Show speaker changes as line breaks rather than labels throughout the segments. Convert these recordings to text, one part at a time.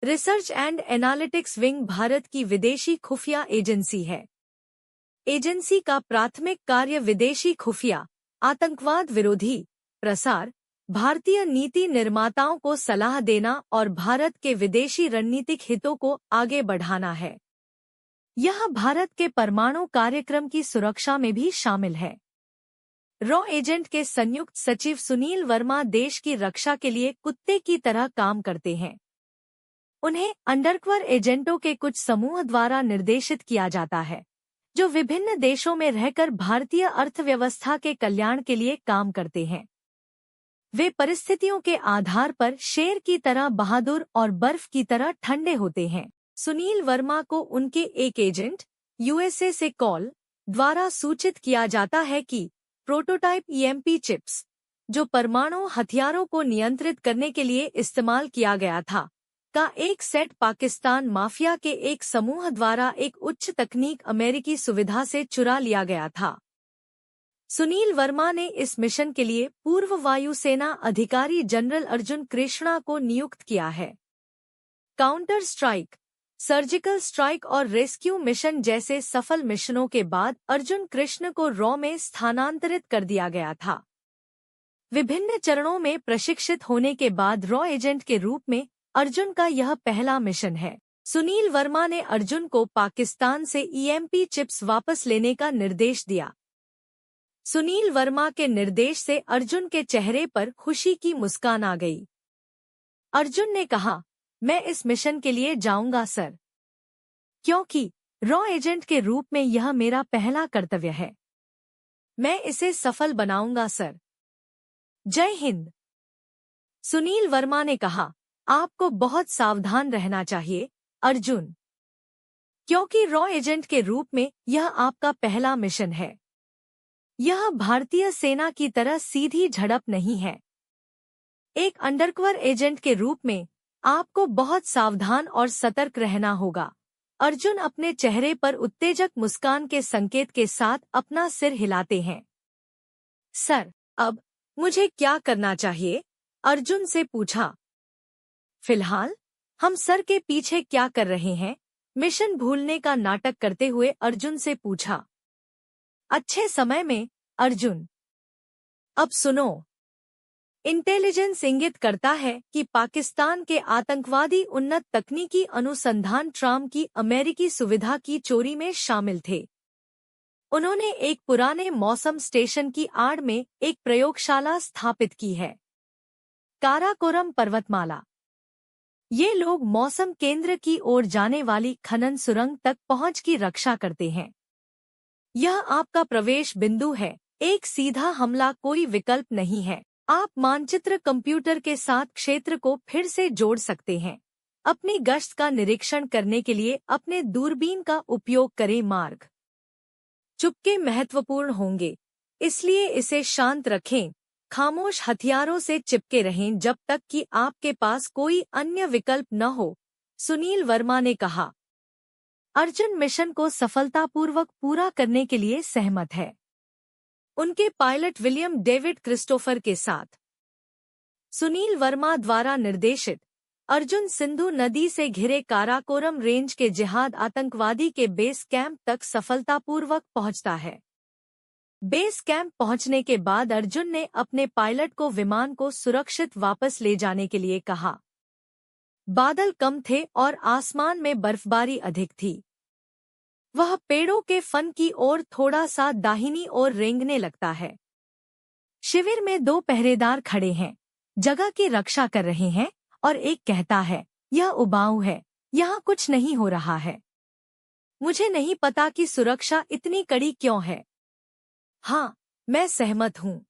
Research and analytics wing Bharat की विदेशी खुफिया एजेंसी है। एजेंसी का प्राथमिक कार्य विदेशी खुफिया, आतंकवाद विरोधी, प्रसार, भारतीय नीति निर्माताओं को सलाह देना और भारत के विदेशी रणनीतिक हितों को आगे बढ़ाना है। यह भारत के परमाणु कार्यक्रम की सुरक्षा में भी शामिल है। रॉ एजेंट के संयुक्त सचिव सुनील वर्मा देश की रक्षा के लिए कुत्ते की तरह काम करते हैं। उन्हें अंडरकवर एजेंटों के कुछ समूह द्वारा निर्देशित किया जाता है, जो विभिन्न देशों में रहकर भारतीय अर्थव्यवस्था के कल्याण के लिए काम करते हैं। वे परिस्थितियों के आधार पर शेर की तरह बहादुर और बर्फ की तरह ठंडे होते हैं। सुनील वर्मा को उनके एक एजेंट, यूएसए से कॉल द्वारा सूचित किया जाता है कि प्रोटोटाइप ईएमपी चिप्स, जो परमाणु हथियारों को नियंत्रित करने के लिए इस्तेमाल किया गया था, का एक सेट पाकिस्तान माफिया के एक समूह द्वारा एक उच्च तकनीक अमेरिकी सुविधा से चुरा लिया गया था। सुनील वर्मा ने इस मिशन के लिए पूर्व वायुसेना अधिकारी जनरल अर्जुन कृष्णा को नियुक्त किया है। काउंटर स्ट्राइक, सर्जिकल स्ट्राइक और रेस्क्यू मिशन जैसे सफल मिशनों के बाद अर्जुन कृष्ण को रॉ में स्थानांतरित कर दिया गया था। विभिन्न चरणों में प्रशिक्षित होने के बाद रॉ एजेंट के रूप में अर्जुन का यह पहला मिशन है। सुनील वर्मा ने अर्जुन को पाकिस्तान से ईएमपी चिप्स वापस लेने का निर्देश दिया। सुनील वर्मा के निर्देश से अर्जुन के चेहरे पर खुशी की मुस्कान आ गई। अर्जुन ने कहा, मैं इस मिशन के लिए जाऊंगा सर, क्योंकि रॉ एजेंट के रूप में यह मेरा पहला कर्तव्य है। मैं इसे सफल बनाऊंगा सर। जय हिंद। सुनील वर्मा ने कहा, आपको बहुत सावधान रहना चाहिए अर्जुन, क्योंकि रॉ एजेंट के रूप में यह आपका पहला मिशन है। यह भारतीय सेना की तरह सीधी झड़प नहीं है। एक अंडरकवर एजेंट के रूप में आपको बहुत सावधान और सतर्क रहना होगा। अर्जुन अपने चेहरे पर उत्तेजक मुस्कान के संकेत के साथ अपना सिर हिलाते हैं। सर, अब मुझे क्या करना चाहिए? अर्जुन से पूछा। फिलहाल हम सर के पीछे क्या कर रहे हैं? मिशन भूलने का नाटक करते हुए अर्जुन से पूछा। अच्छे समय में अर्जुन। अब सुनो। इंटेलिजेंस इंगित करता है कि पाकिस्तान के आतंकवादी उन्नत तकनीकी अनुसंधान ट्राम की अमेरिकी सुविधा की चोरी में शामिल थे। उन्होंने एक पुराने मौसम स्टेशन की आड़ में एक प्रयोगशाला स्थापित की है, काराकोरम पर्वतमाला। ये लोग मौसम केंद्र की ओर जाने वाली खनन सुरंग तक पहुंच की रक्षा करते हैं। यह आपका प्रवेश बिंदु है। एक सीधा हमला कोई विकल्प नहीं है। आप मानचित्र कंप्यूटर के साथ क्षेत्र को फिर से जोड़ सकते हैं। अपनी गश्त का निरीक्षण करने के लिए अपने दूरबीन का उपयोग करें। मार्ग चुपके महत्वपूर्ण होंगे, इसलिए इसे शांत रखें। खामोश हथियारों से चिपके रहें जब तक कि आपके पास कोई अन्य विकल्प न हो, सुनील वर्मा ने कहा। अर्जुन मिशन को सफलतापूर्वक पूरा करने के लिए सहमत है। उनके पायलट विलियम डेविड क्रिस्टोफर के साथ सुनील वर्मा द्वारा निर्देशित अर्जुन सिंधु नदी से घिरे काराकोरम रेंज के जिहाद आतंकवादी के बेस कैंप तक सफलतापूर्वक पहुंचता है। बेस कैंप पहुंचने के बाद अर्जुन ने अपने पायलट को विमान को सुरक्षित वापस ले जाने के लिए कहा। बादल कम थे और आसमान में बर्फबारी अधिक थी। वह पेड़ों के फन की ओर थोड़ा सा दाहिनी ओर रेंगने लगता है। शिविर में 2 पहरेदार खड़े हैं, जगह की रक्षा कर रहे हैं, और एक कहता है, यह उबाऊ है, यहाँ कुछ नहीं हो रहा है। मुझे नहीं पता कि सुरक्षा इतनी कड़ी क्यों है। हाँ, मैं सहमत हूँ।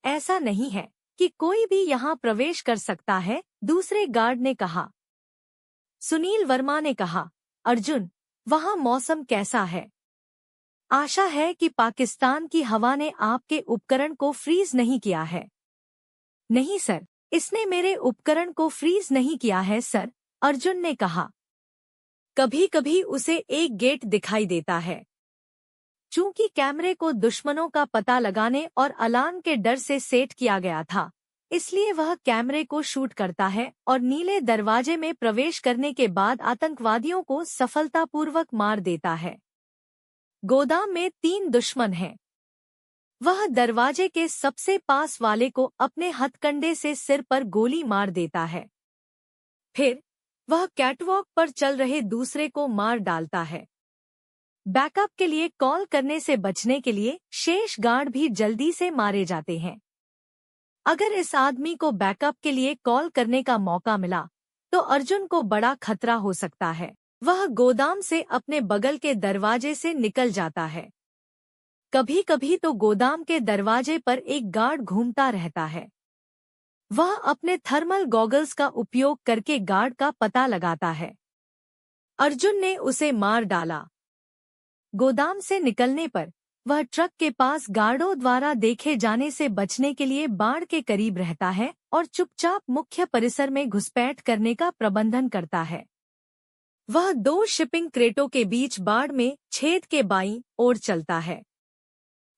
ऐसा नहीं है कि कोई भी यहाँ प्रवेश कर सकता है, दूसरे गार्ड ने कहा। सुनील वर्मा ने कहा, अर्जुन, वहाँ मौसम कैसा है? आशा है कि पाकिस्तान की हवा ने आपके उपकरण को फ्रीज नहीं किया है। नहीं सर, इसने मेरे उपकरण को फ्रीज नहीं किया है सर, अर्जुन ने कहा। कभी कभी उसे एक गेट दिखाई देता है। चूंकि कैमरे को दुश्मनों का पता लगाने और अलार्म के डर से सेट किया गया था, इसलिए वह कैमरे को शूट करता है और नीले दरवाजे में प्रवेश करने के बाद आतंकवादियों को सफलतापूर्वक मार देता है। गोदाम में 3 दुश्मन हैं। वह दरवाजे के सबसे पास वाले को अपने हथकंडे से सिर पर गोली मार देता है। फिर वह कैटवॉक पर चल रहे दूसरे को मार डालता है। बैकअप के लिए कॉल करने से बचने के लिए शेष गार्ड भी जल्दी से मारे जाते हैं। अगर इस आदमी को बैकअप के लिए कॉल करने का मौका मिला तो अर्जुन को बड़ा खतरा हो सकता है। वह गोदाम से अपने बगल के दरवाजे से निकल जाता है। कभी कभी तो गोदाम के दरवाजे पर एक गार्ड घूमता रहता है। वह अपने थर्मल गॉगल्स का उपयोग करके गार्ड का पता लगाता है। अर्जुन ने उसे मार डाला। गोदाम से निकलने पर वह ट्रक के पास गार्डों द्वारा देखे जाने से बचने के लिए बाड़ के करीब रहता है और चुपचाप मुख्य परिसर में घुसपैठ करने का प्रबंधन करता है। वह 2 शिपिंग क्रेटों के बीच बाड़ में छेद के बाईं ओर चलता है।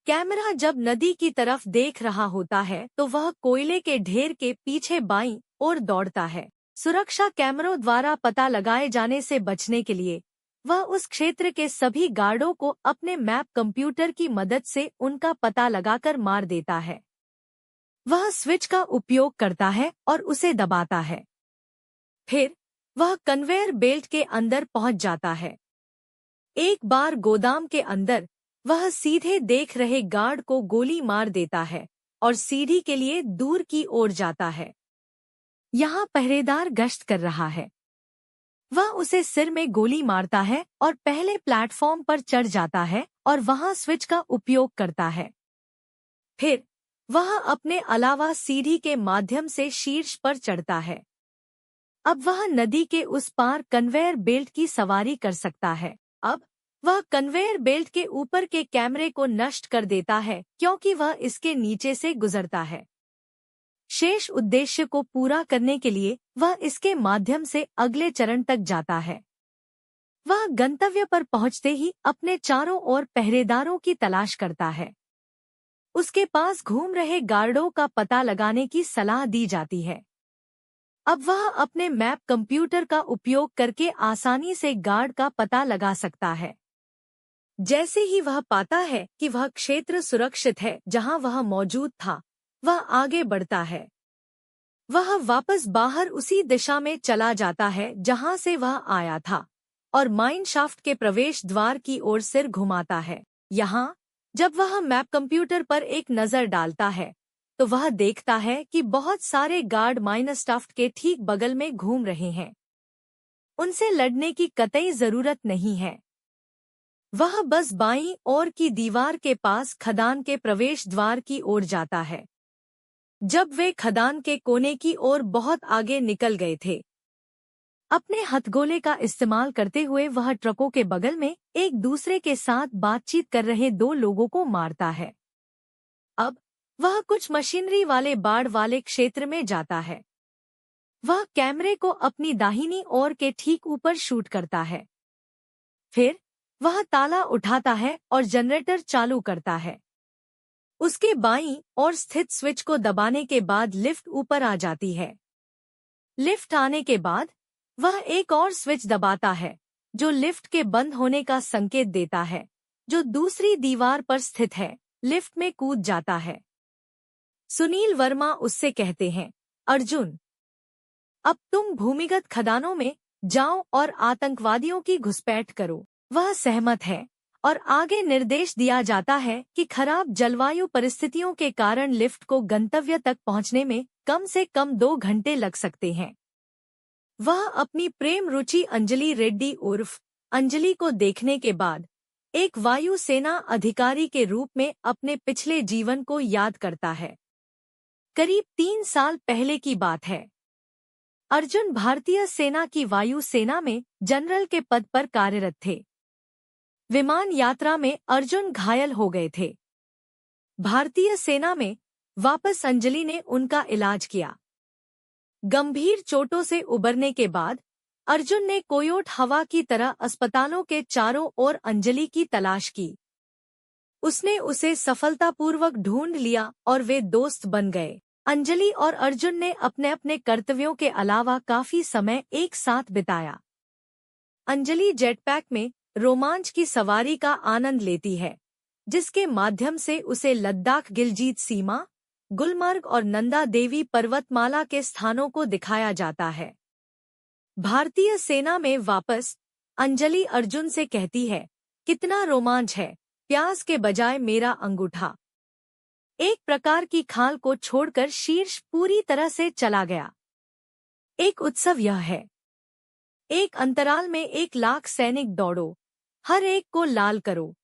कैमरा जब नदी की तरफ देख रहा होता है तो वह कोयले के ढेर के पीछे बाईं ओर दौड़ता है। सुरक्षा कैमरों द्वारा पता लगाए जाने से बचने के लिए वह उस क्षेत्र के सभी गार्डों को अपने मैप कंप्यूटर की मदद से उनका पता लगाकर मार देता है। वह स्विच का उपयोग करता है और उसे दबाता है। फिर वह कन्वेयर बेल्ट के अंदर पहुंच जाता है। एक बार गोदाम के अंदर वह सीधे देख रहे गार्ड को गोली मार देता है और सीढ़ी के लिए दूर की ओर जाता है। यहाँ पहरेदार गश्त कर रहा है। वह उसे सिर में गोली मारता है और पहले प्लेटफॉर्म पर चढ़ जाता है और वहां स्विच का उपयोग करता है। फिर वह अपने अलावा सीढ़ी के माध्यम से शीर्ष पर चढ़ता है। अब वह नदी के उस पार कन्वेयर बेल्ट की सवारी कर सकता है। अब वह कन्वेयर बेल्ट के ऊपर के कैमरे को नष्ट कर देता है क्योंकि वह इसके नीचे से गुजरता है। शेष उद्देश्य को पूरा करने के लिए वह इसके माध्यम से अगले चरण तक जाता है। वह गंतव्य पर पहुंचते ही अपने चारों ओर पहरेदारों की तलाश करता है। उसके पास घूम रहे गार्डों का पता लगाने की सलाह दी जाती है। अब वह अपने मैप कंप्यूटर का उपयोग करके आसानी से गार्ड का पता लगा सकता है। जैसे ही वह पाता है कि वह क्षेत्र सुरक्षित है जहां वह मौजूद था, वह आगे बढ़ता है। वह वापस बाहर उसी दिशा में चला जाता है जहां से वह आया था और माइन शाफ्ट के प्रवेश द्वार की ओर सिर घुमाता है। यहाँ जब वह मैप कंप्यूटर पर एक नज़र डालता है तो वह देखता है कि बहुत सारे गार्ड माइन शाफ्ट के ठीक बगल में घूम रहे हैं। उनसे लड़ने की कतई जरूरत नहीं है। वह बस बाईं ओर की दीवार के पास खदान के प्रवेश द्वार की ओर जाता है। जब वे खदान के कोने की ओर बहुत आगे निकल गए थे, अपने हथगोले का इस्तेमाल करते हुए वह ट्रकों के बगल में एक दूसरे के साथ बातचीत कर रहे 2 लोगों को मारता है। अब वह कुछ मशीनरी वाले बाड़ वाले क्षेत्र में जाता है। वह कैमरे को अपनी दाहिनी ओर के ठीक ऊपर शूट करता है। फिर वह ताला उठाता है और जनरेटर चालू करता है। उसके बाईं ओर स्थित स्विच को दबाने के बाद लिफ्ट ऊपर आ जाती है। लिफ्ट आने के बाद वह एक और स्विच दबाता है जो लिफ्ट के बंद होने का संकेत देता है, जो दूसरी दीवार पर स्थित है। लिफ्ट में कूद जाता है। सुनील वर्मा उससे कहते हैं, अर्जुन, अब तुम भूमिगत खदानों में जाओ और आतंकवादियों की घुसपैठ करो। वह सहमत है और आगे निर्देश दिया जाता है कि खराब जलवायु परिस्थितियों के कारण लिफ्ट को गंतव्य तक पहुंचने में कम से कम 2 घंटे लग सकते हैं। वह अपनी प्रेम रुचि अंजलि रेड्डी उर्फ अंजलि को देखने के बाद एक वायु सेना अधिकारी के रूप में अपने पिछले जीवन को याद करता है। करीब 3 साल पहले की बात है। अर्जुन भारतीय सेना की वायु सेना में जनरल के पद पर कार्यरत थे। विमान यात्रा में अर्जुन घायल हो गए थे। भारतीय सेना में वापस अंजलि ने उनका इलाज किया। गंभीर चोटों से उबरने के बाद अर्जुन ने कोयोट हवा की तरह अस्पतालों के चारों ओर अंजलि की तलाश की। उसने उसे सफलतापूर्वक ढूंढ लिया और वे दोस्त बन गए। अंजलि और अर्जुन ने अपने अपने कर्तव्यों के अलावा काफी समय एक साथ बिताया। अंजलि जेटपैक में रोमांच की सवारी का आनंद लेती है, जिसके माध्यम से उसे लद्दाख, गिलजीत सीमा, गुलमर्ग और नंदा देवी पर्वतमाला के स्थानों को दिखाया जाता है। भारतीय सेना में वापस अंजलि अर्जुन से कहती है, कितना रोमांच है, प्याज के बजाय मेरा अंगूठा। एक प्रकार की खाल को छोड़कर शीर्ष पूरी तरह से चला गया। एक उत्सव यह है। एक अंतराल में 1,00,000 सैनिक दौड़ो, हर एक को लाल करो।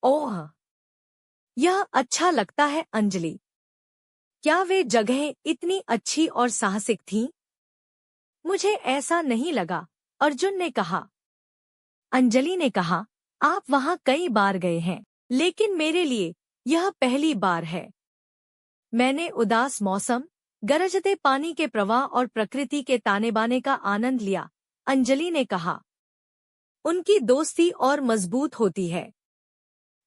ओह, यह अच्छा लगता है अंजलि। क्या वे जगहें इतनी अच्छी और साहसिक थीं? मुझे ऐसा नहीं लगा, अर्जुन ने कहा। अंजलि ने कहा, आप वहां कई बार गए हैं, लेकिन मेरे लिए यह पहली बार है। मैंने उदास मौसम, गरजते पानी के प्रवाह और प्रकृति के ताने-बाने का आनंद लिया, अंजलि ने कहा। उनकी दोस्ती और मजबूत होती है।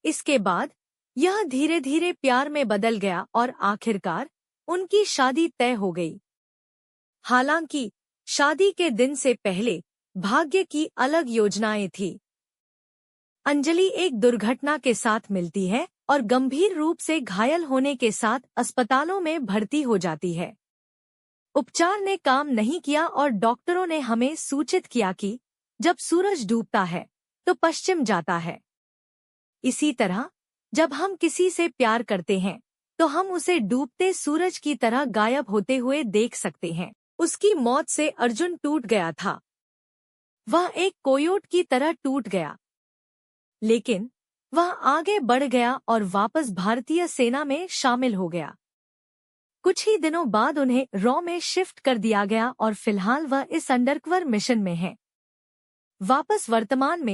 इसके बाद यह धीरे धीरे प्यार में बदल गया और आखिरकार उनकी शादी तय हो गई। हालांकि शादी के दिन से पहले भाग्य की अलग योजनाएं थी। अंजलि एक दुर्घटना के साथ मिलती है और गंभीर रूप से घायल होने के साथ अस्पतालों में भर्ती हो जाती है। उपचार ने काम नहीं किया और डॉक्टरों ने हमें सूचित किया कि जब सूरज डूबता है तो पश्चिम जाता है। इसी तरह जब हम किसी से प्यार करते हैं तो हम उसे डूबते सूरज की तरह गायब होते हुए देख सकते हैं। उसकी मौत से अर्जुन टूट गया था। वह एक कोयोट की तरह टूट गया, लेकिन वह आगे बढ़ गया और वापस भारतीय सेना में शामिल हो गया। कुछ ही दिनों बाद उन्हें रॉ में शिफ्ट कर दिया गया और फिलहाल वह इस अंडरकवर मिशन में है। वापस वर्तमान में